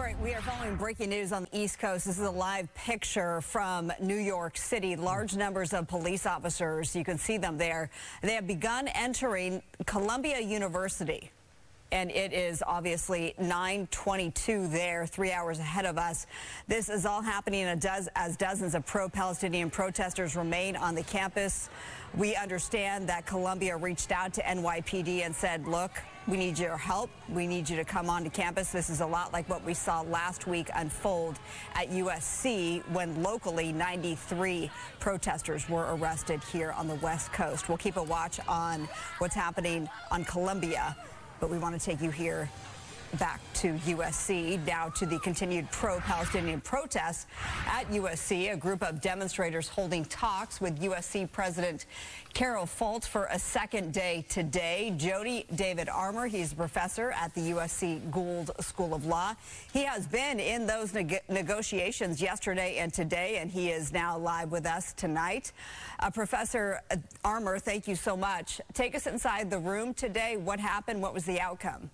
right, we are following breaking news on the East Coast. This is a live picture from New York City. Large numbers of police officers, you can see them there. They have begun entering Columbia University. And it is obviously 9:22 there, 3 hours ahead of us. This is all happening as dozens of pro-Palestinian protesters remain on the campus. We understand that Columbia reached out to NYPD and said, look, we need your help. We need you to come onto campus. This is a lot like what we saw last week unfold at USC when locally 93 protesters were arrested here on the West Coast. We'll keep a watch on what's happening on Columbia. But we want to take you here back to USC, now to the continued pro-Palestinian protests at USC. A group of demonstrators holding talks with USC President Carol Folt for a second day today. Jody Armour, he's a professor at the USC Gould School of Law. He has been in those negotiations yesterday and today, and he is now live with us tonight. Professor Armour, thank you so much. Take us inside the room today. What happened? What was the outcome?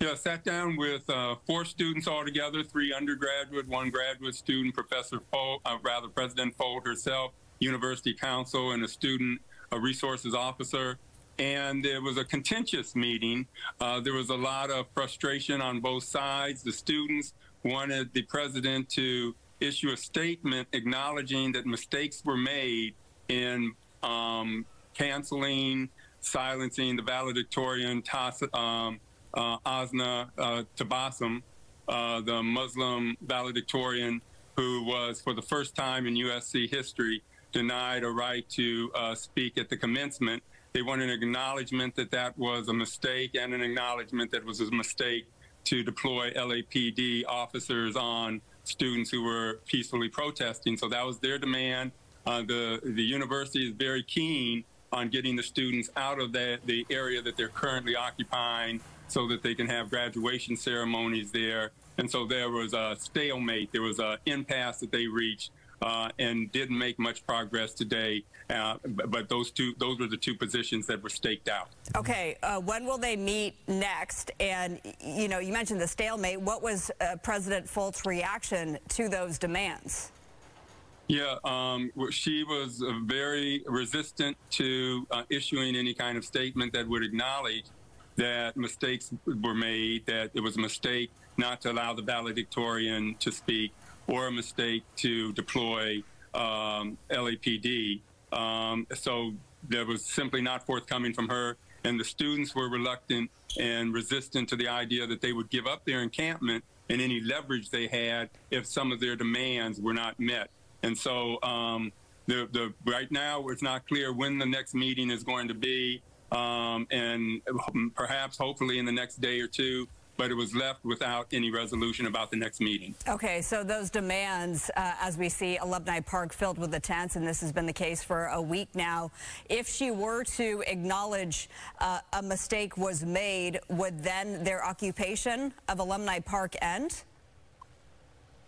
Yeah, sat down with 4 students altogether, 3 undergraduate, 1 graduate student, Professor Folt, President Folt herself, University Counsel, and a student resources officer. And it was a contentious meeting. There was a lot of frustration on both sides. The students wanted the president to issue a statement acknowledging that mistakes were made in canceling, silencing the valedictorian Asna Tabassum, the Muslim valedictorian who was, for the first time in USC history, denied a right to speak at the commencement. They wanted an acknowledgement that that was a mistake and an acknowledgement that it was a mistake to deploy LAPD officers on students who were peacefully protesting. So that was their demand. The university is very keen on getting the students out of the area that they're currently occupying so that they can have graduation ceremonies there. And so there was a stalemate. There was an impasse that they reached and didn't make much progress today. But those were the 2 positions that were staked out. Okay, when will they meet next? And, you know, you mentioned the stalemate. What was President Folt's reaction to those demands? Yeah, she was very resistant to issuing any kind of statement that would acknowledge that mistakes were made, that it was a mistake not to allow the valedictorian to speak, or a mistake to deploy LAPD. So that was simply not forthcoming from her, and the students were reluctant and resistant to the idea that they would give up their encampment and any leverage they had if some of their demands were not met. And so right now it's not clear when the next meeting is going to be, and perhaps hopefully in the next day or 2, but it was left without any resolution about the next meeting. Okay, so those demands, as we see Alumni Park filled with the tents, and this has been the case for a week now, if she were to acknowledge a mistake was made, would then their occupation of Alumni Park end?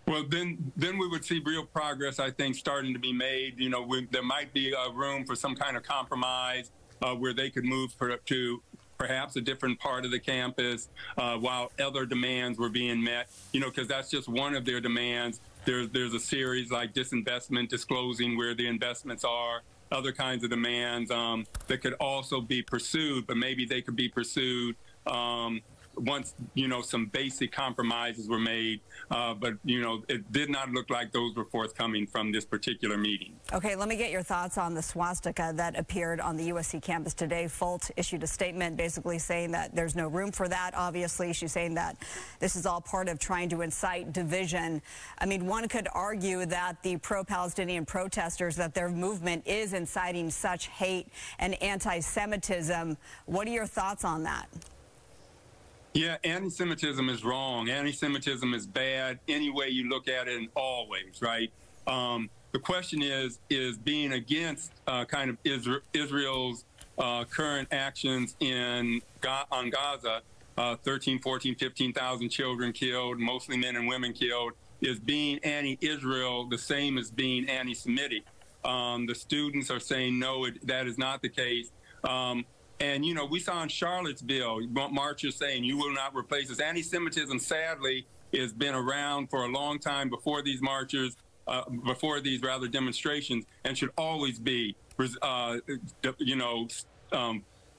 Well, then we would see real progress, I think, starting to be made. You know, there might be room for some kind of compromise where they could move to perhaps a different part of the campus while other demands were being met, you know, because that's just one of their demands. There's a series like disinvestment, disclosing where the investments are, other kinds of demands that could also be pursued, but maybe they could be pursued once, you know, some basic compromises were made. But, you know, it did not look like those were forthcoming from this particular meeting. Okay, let me get your thoughts on the swastika that appeared on the USC campus today. Folt issued a statement basically saying that there's no room for that. Obviously, she's saying that this is all part of trying to incite division. I mean, one could argue that the pro-Palestinian protesters, that their movement is inciting such hate and anti-Semitism. What are your thoughts on that? Yeah, anti-Semitism is wrong. Anti-Semitism is bad any way you look at it, in all ways, right? The question is being against kind of Israel's current actions on Gaza, 13, 14, 15,000 children killed, mostly men and women killed, is being anti-Israel the same as being anti-Semitic. The students are saying, no, that is not the case. And, you know, we saw in Charlottesville, marchers saying, "You will not replace us." Anti-Semitism, sadly, has been around for a long time before these marchers, demonstrations, and should always be,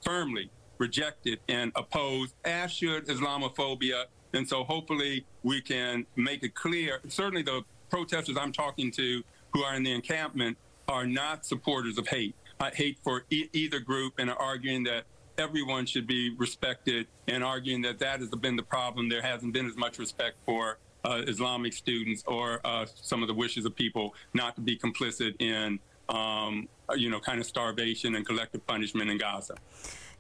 firmly rejected and opposed, as should Islamophobia. And so hopefully we can make it clear. Certainly the protesters I'm talking to who are in the encampment are not supporters of hate. Hate for either group, and are arguing that everyone should be respected, and arguing that that has been the problem. There hasn't been as much respect for Islamic students or some of the wishes of people not to be complicit in, kind of starvation and collective punishment in Gaza.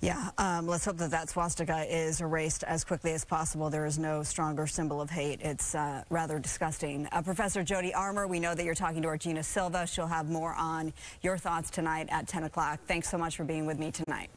Yeah, let's hope that that swastika is erased as quickly as possible. There is no stronger symbol of hate. It's rather disgusting. Professor Jody Armour, we know that you're talking to our Gina Silva. She'll have more on your thoughts tonight at 10 o'clock. Thanks so much for being with me tonight.